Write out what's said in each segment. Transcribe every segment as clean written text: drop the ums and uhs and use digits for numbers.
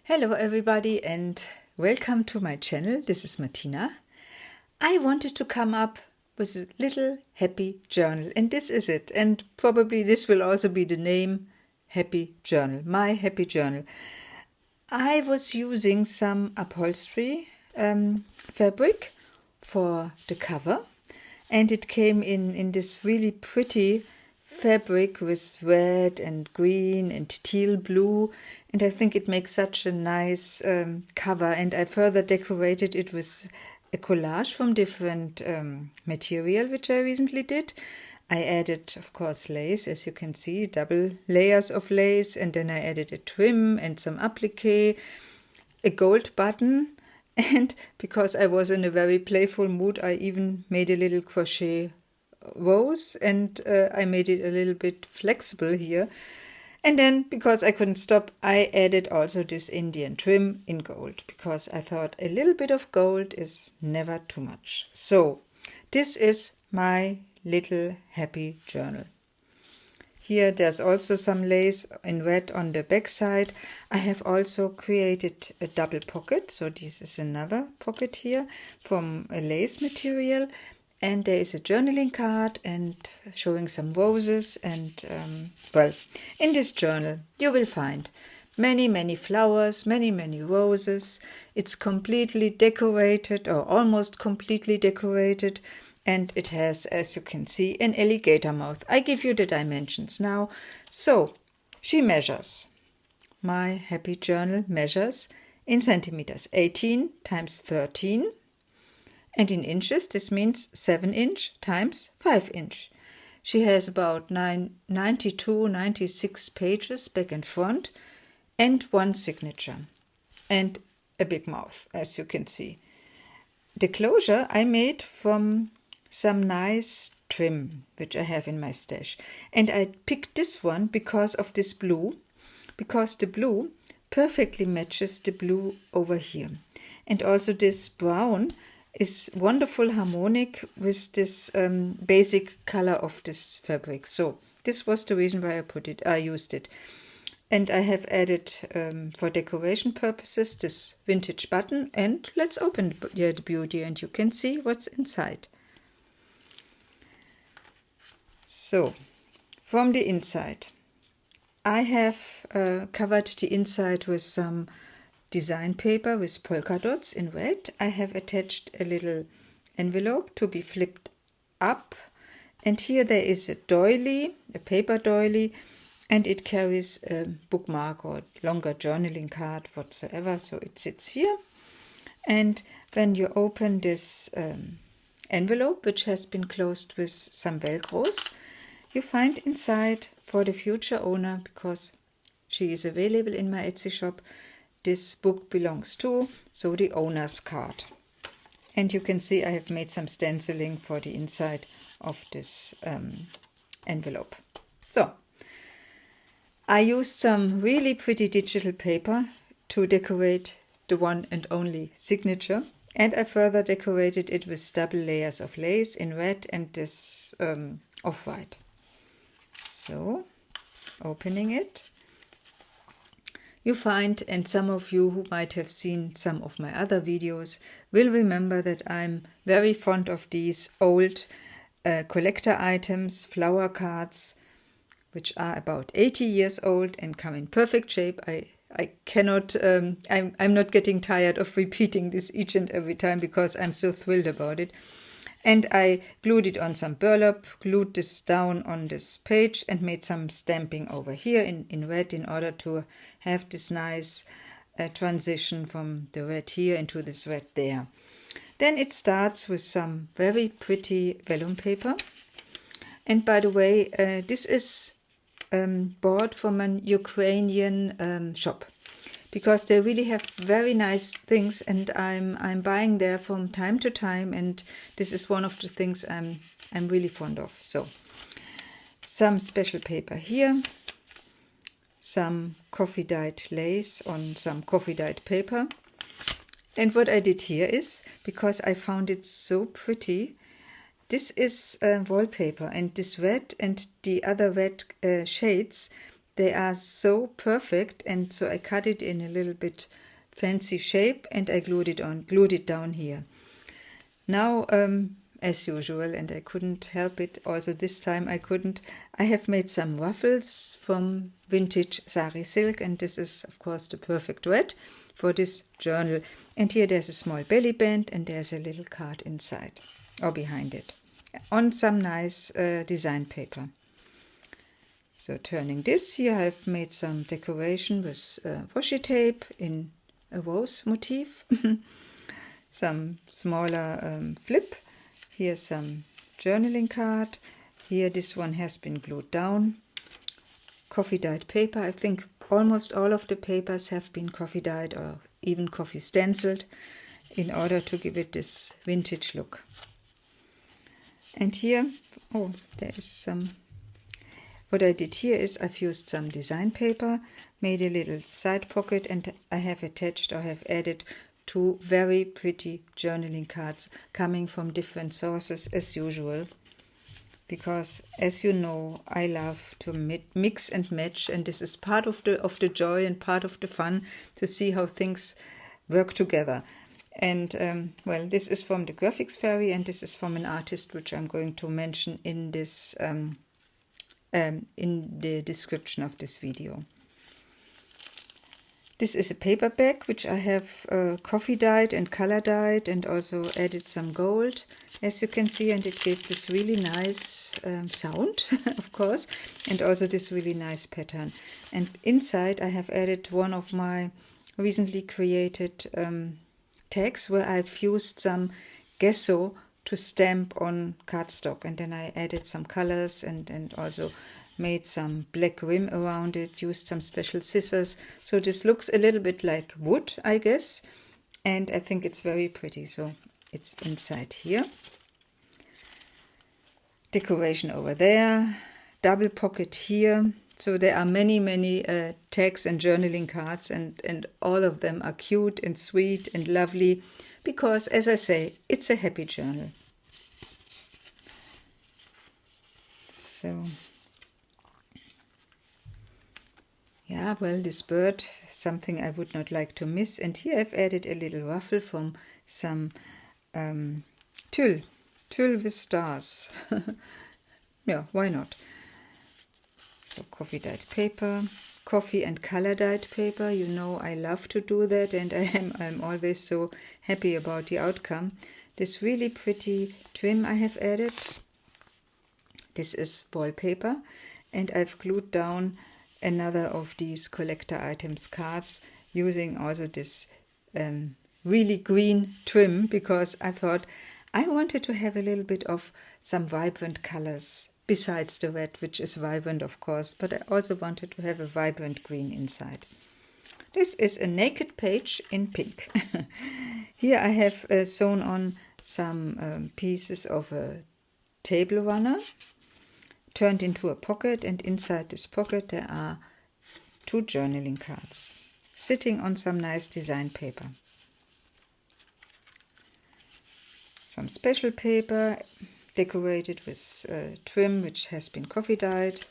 Hello everybody and welcome to my channel. This is Martina. I wanted to come up with a little happy journal and this is it, and probably this will also be the name, Happy Journal, my happy journal. I was using some upholstery fabric for the cover and it came in this really pretty fabric with red and green and teal blue, and I think it makes such a nice cover. And I further decorated it with a collage from different material which I recently did. I added, of course, lace, as you can see, double layers of lace, and then I added a trim and some applique, a gold button, and because I was in a very playful mood, I even made a little crochet rose, and I made it a little bit flexible here. And then, because I couldn't stop, I added also this Indian trim in gold, because I thought a little bit of gold is never too much. So this is my little happy journal. Here there's also some lace in red on the back side. I have also created a double pocket, so this is another pocket here from a lace material. And there is a journaling card and showing some roses, and well, in this journal you will find many flowers, many roses. It's completely decorated, or almost completely decorated, and it has, as you can see, an alligator mouth. I give you the dimensions now. So she measures, my happy journal measures in centimeters, 18 times 13. And in inches, this means 7 inch times 5 inch. She has about 92, 96 pages back and front, and one signature, and a big mouth, as you can see. The closure I made from some nice trim, which I have in my stash. And I picked this one because of this blue, because the blue perfectly matches the blue over here. And also this brown is wonderful harmonic with this basic color of this fabric. So this was the reason why I used it. And I have added for decoration purposes this vintage button, and let's open the beauty and you can see what's inside. So from the inside, I have covered the inside with some design paper with polka dots in red. I have attached a little envelope to be flipped up, and here there is a doily, a paper doily, and it carries a bookmark or longer journaling card whatsoever, so it sits here. And when you open this envelope, which has been closed with some velcros, you find inside, for the future owner, because she is available in my Etsy shop, this book belongs to, so the owner's card. And you can see I have made some stenciling for the inside of this envelope. So I used some really pretty digital paper to decorate the one and only signature, and I further decorated it with double layers of lace in red and this off-white. So opening it, you find, and some of you who might have seen some of my other videos will remember that I'm very fond of these old collector items, flower cards, which are about 80 years old and come in perfect shape. I cannot, I'm not getting tired of repeating this each and every time because I'm so thrilled about it. And I glued it on some burlap, glued this down on this page, and made some stamping over here in red in order to have this nice transition from the red here into this red there. Then it starts with some very pretty vellum paper. And by the way, this is bought from an Ukrainian shop, because they really have very nice things, and I'm buying there from time to time, and this is one of the things I'm really fond of. So some special paper here, some coffee dyed lace on some coffee dyed paper. And what I did here is, because I found it so pretty, this is wallpaper, and this red and the other red shades they are so perfect, and so I cut it in a little bit fancy shape and I glued it down here. Now, as usual, and I couldn't help it, also this time I have made some ruffles from vintage sari silk, and this is of course the perfect red for this journal. And here there's a small belly band and there's a little card inside or behind it on some nice design paper. So turning this, here I've made some decoration with washi tape in a rose motif. Some smaller flip. Here's some journaling card. Here this one has been glued down. Coffee dyed paper. I think almost all of the papers have been coffee dyed or even coffee stenciled in order to give it this vintage look. And here, oh, there is some. What I did here is I've used some design paper, made a little side pocket, and I have attached or have added 2 very pretty journaling cards coming from different sources as usual. Because as you know, I love to mix and match, and this is part of the joy and part of the fun to see how things work together. And well, this is from the Graphics Fairy, and this is from an artist which I'm going to mention in this in the description of this video. This is a paper bag which I have coffee dyed and color dyed and also added some gold, as you can see, and it gave this really nice sound, of course, and also this really nice pattern. And inside I have added one of my recently created tags where I've used some gesso to stamp on cardstock, and then I added some colors and also made some black rim around it, used some special scissors. So this looks a little bit like wood, I guess, and I think it's very pretty. So it's inside here. Decoration over there, double pocket here. So there are many tags and journaling cards, and all of them are cute and sweet and lovely because, as I say, it's a happy journal. So yeah, well, this bird, something I would not like to miss. And here I've added a little ruffle from some tulle with stars. Yeah, why not? So coffee dyed paper, coffee and color dyed paper. You know I love to do that, and I'm always so happy about the outcome. This really pretty trim I have added. This is wallpaper, and I've glued down another of these collector items cards using also this really green trim, because I thought I wanted to have a little bit of some vibrant colors besides the red, which is vibrant of course, but I also wanted to have a vibrant green inside. This is a naked page in pink. Here I have sewn on some pieces of a table runner turned into a pocket, and inside this pocket there are 2 journaling cards sitting on some nice design paper. Some special paper decorated with trim which has been coffee dyed.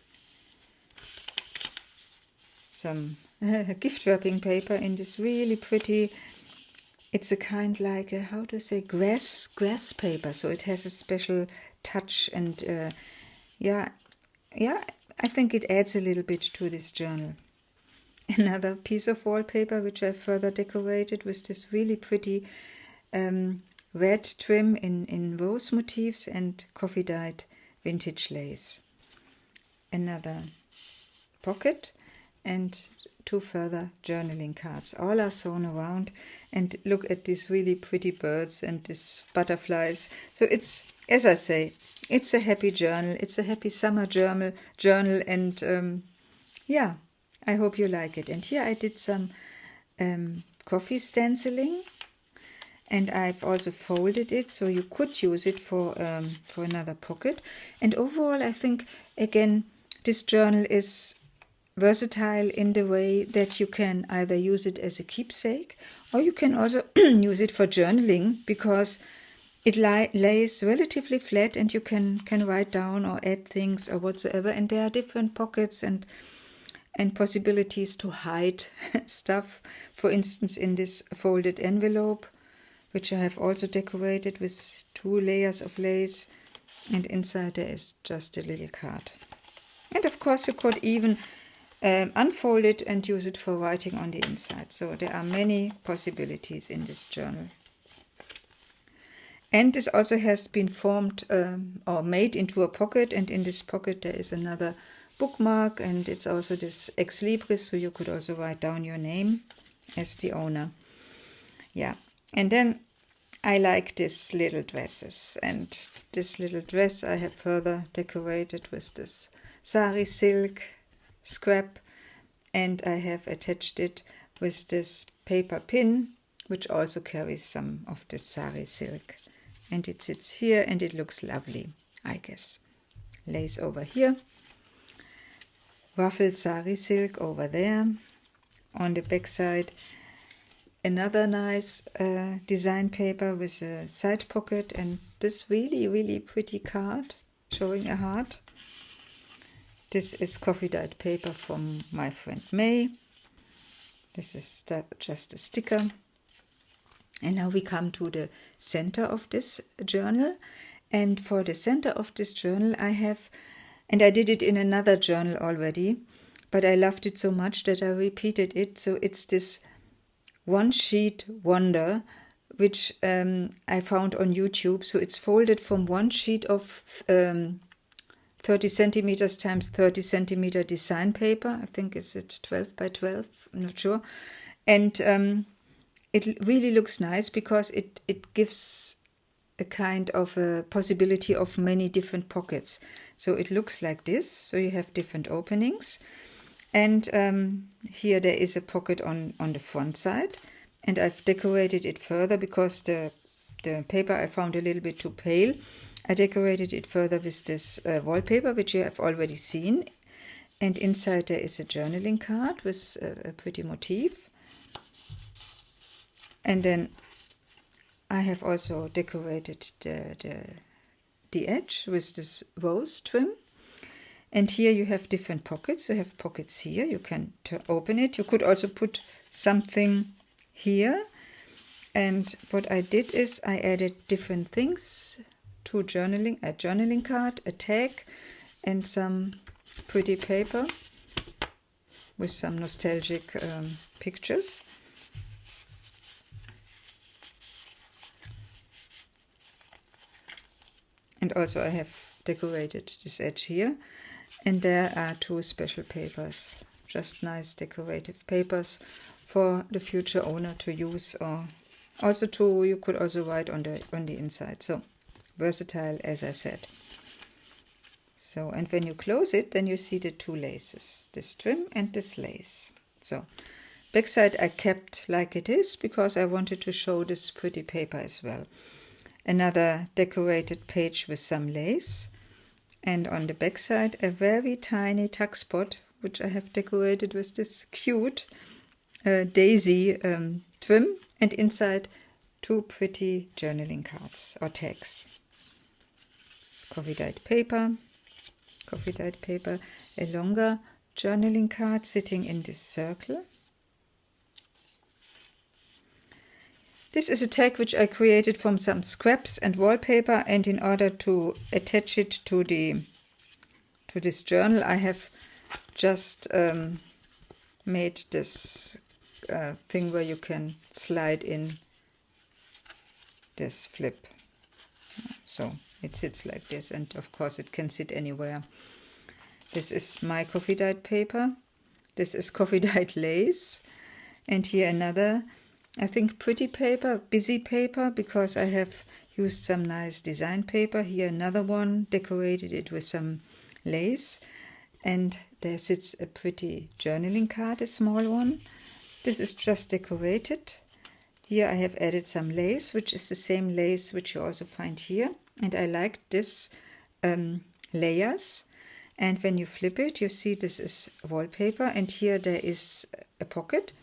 Some gift wrapping paper in this really pretty, it's a kind like a, how to say, grass paper, so it has a special touch, and yeah, I think it adds a little bit to this journal. Another piece of wallpaper which I further decorated with this really pretty red trim in rose motifs and coffee dyed vintage lace. Another pocket and 2 further journaling cards. All are sewn around, and look at these really pretty birds and these butterflies. So it's, as I say, it's a happy journal. It's a happy summer journal, and yeah, I hope you like it. And here I did some coffee stenciling, and I've also folded it so you could use it for another pocket. And overall, I think again this journal is versatile in the way that you can either use it as a keepsake, or you can also use it for journaling, because it lays relatively flat and you can write down or add things or whatsoever, and there are different pockets, and and possibilities to hide stuff. For instance, in this folded envelope, which I have also decorated with 2 layers of lace, and inside there is just a little card. And of course you could even unfold it and use it for writing on the inside. So there are many possibilities in this journal. And this also has been formed or made into a pocket, and in this pocket there is another bookmark, and it's also this ex libris, so you could also write down your name as the owner. Yeah, and then I like these little dresses, and this little dress I have further decorated with this sari silk scrap, and I have attached it with this paper pin, which also carries some of this sari silk. And it sits here and it looks lovely, I guess. Lace over here, ruffled sari silk over there. On the back side, another nice design paper with a side pocket, and this really pretty card showing a heart. This is coffee dyed paper from my friend May. This is just a sticker. And now we come to the center of this journal. And for the center of this journal I have, and I did it in another journal already, but I loved it so much that I repeated it. So it's this one sheet wonder, which I found on YouTube. So it's folded from one sheet of 30 centimeters times 30 centimeter design paper. I think it's 12 by 12, I'm not sure. And it really looks nice because it gives a kind of a possibility of many different pockets. So it looks like this. So you have different openings. And here there is a pocket on the front side. And I've decorated it further because the paper I found a little bit too pale. I decorated it further with this wallpaper, which you have already seen. And inside there is a journaling card with a pretty motif. And then I have also decorated the edge with this rose trim. And here you have different pockets. You have pockets here. You can open it. You could also put something here. And what I did is I added different things to journaling. A journaling card, a tag, and some pretty paper with some nostalgic pictures. And also I have decorated this edge here. And there are 2 special papers, just nice decorative papers for the future owner to use, or also you could also write on the inside. So versatile, as I said. So, and when you close it, then you see the 2 laces, this trim and this lace. So backside I kept like it is because I wanted to show this pretty paper as well. Another decorated page with some lace, and on the back side a very tiny tuck spot, which I have decorated with this cute daisy trim, and inside 2 pretty journaling cards or tags. It's coffee dyed paper, a longer journaling card sitting in this circle. This is a tag which I created from some scraps and wallpaper, and in order to attach it to this journal, I have just made this thing where you can slide in this flip. So it sits like this, and of course it can sit anywhere. This is my coffee dyed paper. This is coffee dyed lace, and here another, I think, pretty paper, busy paper, because I have used some nice design paper. Here another one, decorated it with some lace, and there sits a pretty journaling card, a small one. This is just decorated. Here I have added some lace, which is the same lace which you also find here, and I like this layers. And when you flip it, you see this is wallpaper, and here there is a pocket.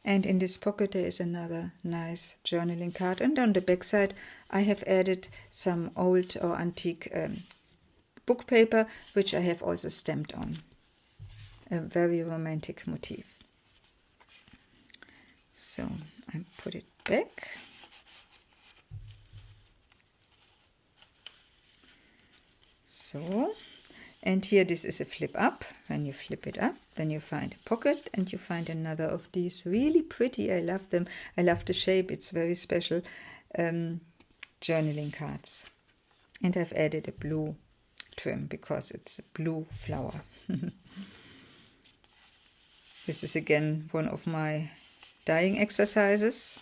And in this pocket there is another nice journaling card. And on the back side I have added some old or antique book paper, which I have also stamped on. a very romantic motif. So I put it back. So, and here this is a flip up. When you flip it up, then you find a pocket and you find another of these really pretty, I love them, I love the shape, it's very special, journaling cards. And I've added a blue trim because it's a blue flower. This is again one of my dyeing exercises,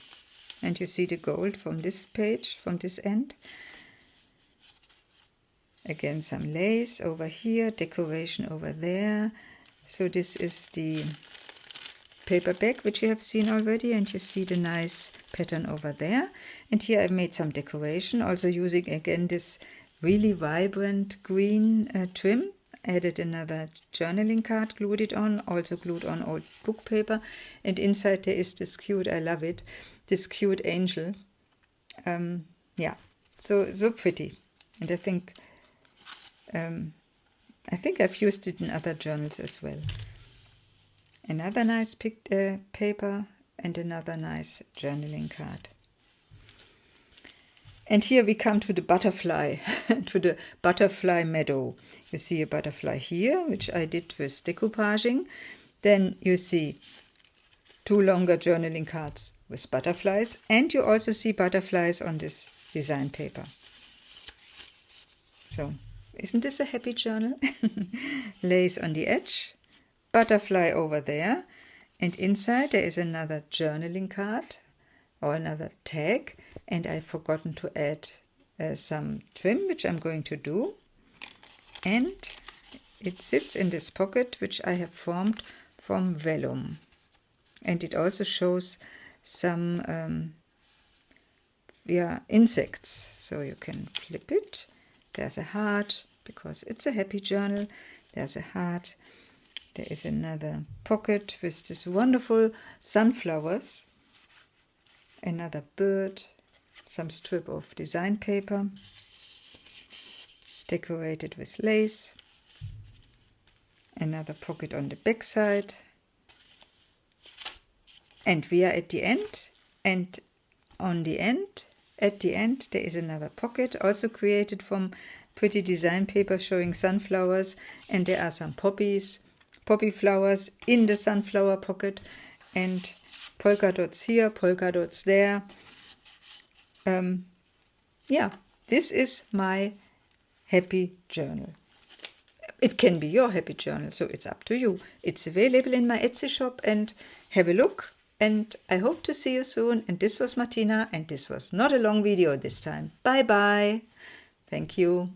and you see the gold from this page, from this end. Again, some lace over here, decoration over there. So this is the paper bag, which you have seen already, and you see the nice pattern over there. And here I've made some decoration, also using again this really vibrant green trim. Added another journaling card, glued it on, also glued on old book paper. And inside there is this cute, I love it, this cute angel. Yeah, so pretty. And I think I've used it in other journals as well. Another nice paper and another nice journaling card. And here we come to the butterfly, to the butterfly meadow. You see a butterfly here, which I did with decoupaging. Then you see two longer journaling cards with butterflies, and you also see butterflies on this design paper. So, isn't this a happy journal? Lace on the edge, butterfly over there, and inside there is another journaling card or another tag, and I've forgotten to add some trim, which I'm going to do. And it sits in this pocket, which I have formed from vellum. And it also shows some insects, so you can flip it. There's a heart, because it's a happy journal. There's a heart. There is another pocket with this wonderful sunflowers. Another bird, some strip of design paper, decorated with lace. Another pocket on the back side. And we are at the end, and on the end, at the end, there is another pocket, also created from pretty design paper showing sunflowers, and there are some poppy flowers in the sunflower pocket, and polka dots here, polka dots there. Yeah, this is my happy journal. It can be your happy journal, so it's up to you. It's available in my Etsy shop, and have a look. And I hope to see you soon. And this was Martina, and this was not a long video this time. Bye bye. Thank you.